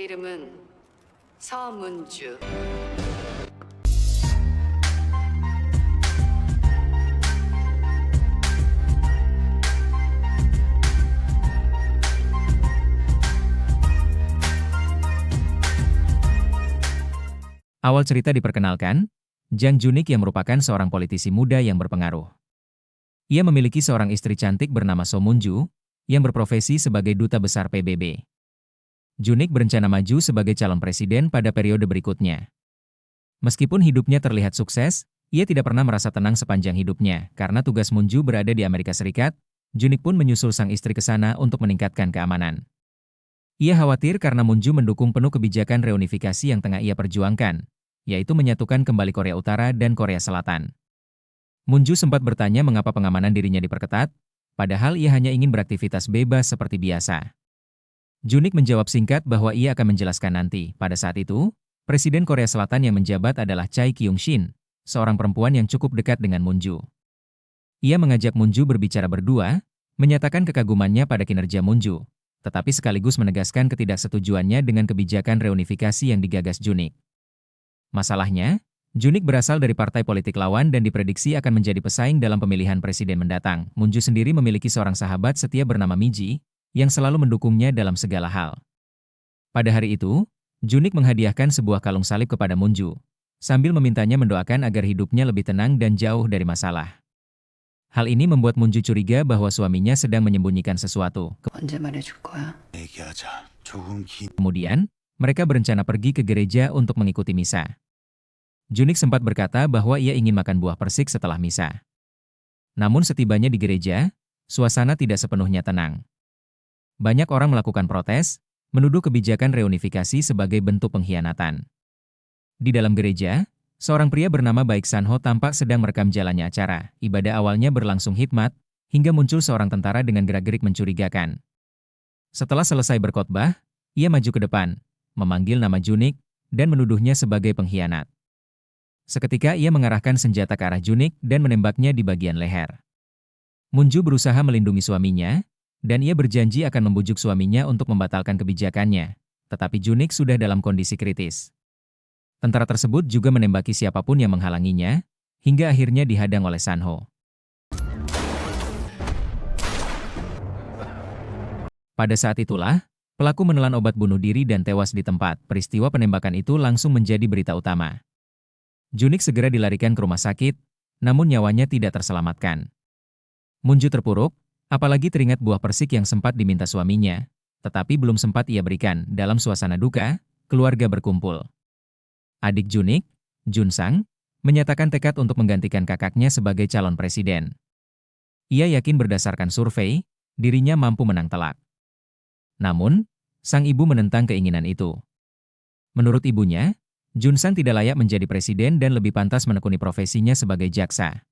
이름은 서문주. Awal cerita diperkenalkan, Jang Junik yang merupakan seorang politisi muda yang berpengaruh. Ia memiliki seorang istri cantik bernama So Moon-ju, yang berprofesi sebagai duta besar PBB. Junik berencana maju sebagai calon presiden pada periode berikutnya. Meskipun hidupnya terlihat sukses, ia tidak pernah merasa tenang sepanjang hidupnya karena tugas Moon-ju berada di Amerika Serikat. Junik pun menyusul sang istri ke sana untuk meningkatkan keamanan. Ia khawatir karena Moon-ju mendukung penuh kebijakan reunifikasi yang tengah ia perjuangkan, yaitu menyatukan kembali Korea Utara dan Korea Selatan. Moon-ju sempat bertanya mengapa pengamanan dirinya diperketat, padahal ia hanya ingin beraktivitas bebas seperti biasa. Junik menjawab singkat bahwa ia akan menjelaskan nanti. Pada saat itu, Presiden Korea Selatan yang menjabat adalah Choi Kyung-shin, seorang perempuan yang cukup dekat dengan Moon-ju. Ia mengajak Moon-ju berbicara berdua, menyatakan kekagumannya pada kinerja Moon-ju, tetapi sekaligus menegaskan ketidaksetujuannya dengan kebijakan reunifikasi yang digagas Junik. Masalahnya, Junik berasal dari partai politik lawan dan diprediksi akan menjadi pesaing dalam pemilihan presiden mendatang. Moon-ju sendiri memiliki seorang sahabat setia bernama Miji, yang selalu mendukungnya dalam segala hal. Pada hari itu, Junik menghadiahkan sebuah kalung salib kepada Moon-ju, sambil memintanya mendoakan agar hidupnya lebih tenang dan jauh dari masalah. Hal ini membuat Moon-ju curiga bahwa suaminya sedang menyembunyikan sesuatu. 언제 말해줄 거야? Kemudian, mereka berencana pergi ke gereja untuk mengikuti misa. Junik sempat berkata bahwa ia ingin makan buah persik setelah misa. Namun setibanya di gereja, suasana tidak sepenuhnya tenang. Banyak orang melakukan protes, menuduh kebijakan reunifikasi sebagai bentuk pengkhianatan. Di dalam gereja, seorang pria bernama Baek San-ho tampak sedang merekam jalannya acara. Ibadah awalnya berlangsung hikmat, hingga muncul seorang tentara dengan gerak-gerik mencurigakan. Setelah selesai berkhotbah, ia maju ke depan, memanggil nama Junik, dan menuduhnya sebagai pengkhianat. Seketika ia mengarahkan senjata ke arah Junik dan menembaknya di bagian leher. Moon-ju berusaha melindungi suaminya, dan ia berjanji akan membujuk suaminya untuk membatalkan kebijakannya, tetapi Junik sudah dalam kondisi kritis. Tentara tersebut juga menembaki siapapun yang menghalanginya, hingga akhirnya dihadang oleh San-ho. Pada saat itulah, pelaku menelan obat bunuh diri dan tewas di tempat. Peristiwa penembakan itu langsung menjadi berita utama. Junik segera dilarikan ke rumah sakit, namun nyawanya tidak terselamatkan. Moon-ju terpuruk, apalagi teringat buah persik yang sempat diminta suaminya, tetapi belum sempat ia berikan. Dalam suasana duka, keluarga berkumpul. Adik Junik, Jun-sang, menyatakan tekad untuk menggantikan kakaknya sebagai calon presiden. Ia yakin berdasarkan survei, dirinya mampu menang telak. Namun, sang ibu menentang keinginan itu. Menurut ibunya, Jun-sang tidak layak menjadi presiden dan lebih pantas menekuni profesinya sebagai jaksa.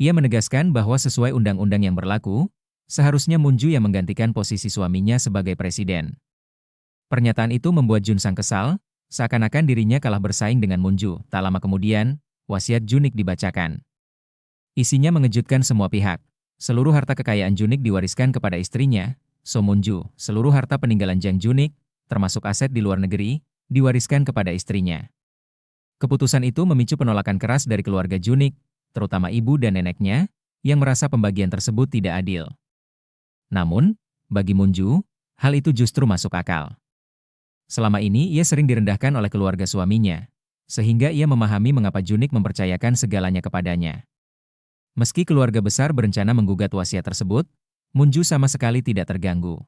Ia menegaskan bahwa sesuai undang-undang yang berlaku, seharusnya Moon-ju yang menggantikan posisi suaminya sebagai presiden. Pernyataan itu membuat Jun-sang kesal, seakan-akan dirinya kalah bersaing dengan Moon-ju. Tak lama kemudian, wasiat Junik dibacakan. Isinya mengejutkan semua pihak. Seluruh harta kekayaan Junik diwariskan kepada istrinya, So Moon-ju. Seluruh harta peninggalan Jang Junik, termasuk aset di luar negeri, diwariskan kepada istrinya. Keputusan itu memicu penolakan keras dari keluarga Junik, terutama ibu dan neneknya, yang merasa pembagian tersebut tidak adil. Namun, bagi Moon-ju, hal itu justru masuk akal. Selama ini ia sering direndahkan oleh keluarga suaminya, sehingga ia memahami mengapa Junik mempercayakan segalanya kepadanya. Meski keluarga besar berencana menggugat wasiat tersebut, Moon-ju sama sekali tidak terganggu.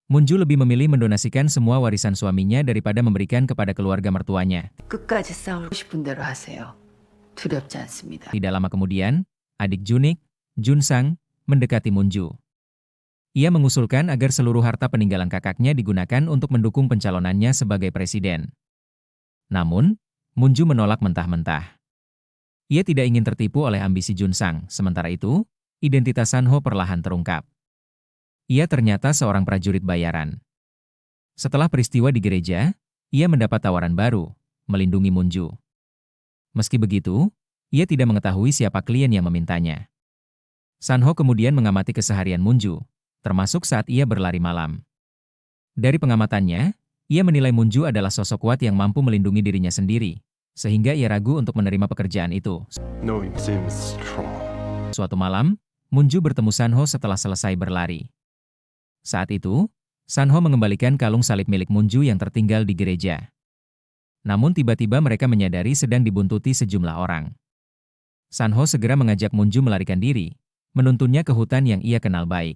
Moon-ju lebih memilih mendonasikan semua warisan suaminya daripada memberikan kepada keluarga mertuanya. 끝까지 싸우고 싶은 대로 하세요. 두렵지 않습니다. Tidak lama kemudian, adik Junik, Jun-sang, mendekati Moon-ju. Ia mengusulkan agar seluruh harta peninggalan kakaknya digunakan untuk mendukung pencalonannya sebagai presiden. Namun, Moon-ju menolak mentah-mentah. Ia tidak ingin tertipu oleh ambisi Jun-sang. Sementara itu, identitas San-ho perlahan terungkap. Ia ternyata seorang prajurit bayaran. Setelah peristiwa di gereja, ia mendapat tawaran baru, melindungi Moon-ju. Meski begitu, ia tidak mengetahui siapa klien yang memintanya. San-ho kemudian mengamati keseharian Moon-ju, termasuk saat ia berlari malam. Dari pengamatannya, Ia menilai Munju adalah sosok kuat yang mampu melindungi dirinya sendiri, sehingga ia ragu untuk menerima pekerjaan itu. No, it seems strong. Suatu malam, Munju bertemu Sanho setelah selesai berlari. Saat itu, Sanho mengembalikan kalung salib milik Munju yang tertinggal di gereja. Namun tiba-tiba mereka menyadari sedang dibuntuti sejumlah orang. Sanho segera mengajak Munju melarikan diri, menuntunnya ke hutan yang ia kenal baik.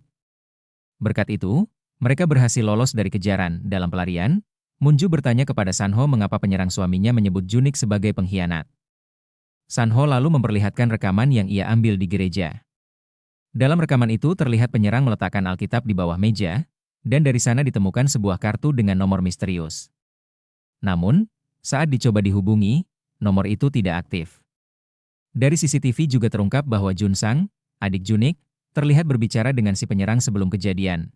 Berkat itu, mereka berhasil lolos dari kejaran. Dalam pelarian, Munju bertanya kepada Sanho mengapa penyerang suaminya menyebut Junik sebagai pengkhianat. Sanho lalu memperlihatkan rekaman yang ia ambil di gereja. Dalam rekaman itu terlihat penyerang meletakkan Alkitab di bawah meja, dan dari sana ditemukan sebuah kartu dengan nomor misterius. Namun, saat dicoba dihubungi, nomor itu tidak aktif. Dari CCTV juga terungkap bahwa Junsang, adik Junik, terlihat berbicara dengan si penyerang sebelum kejadian.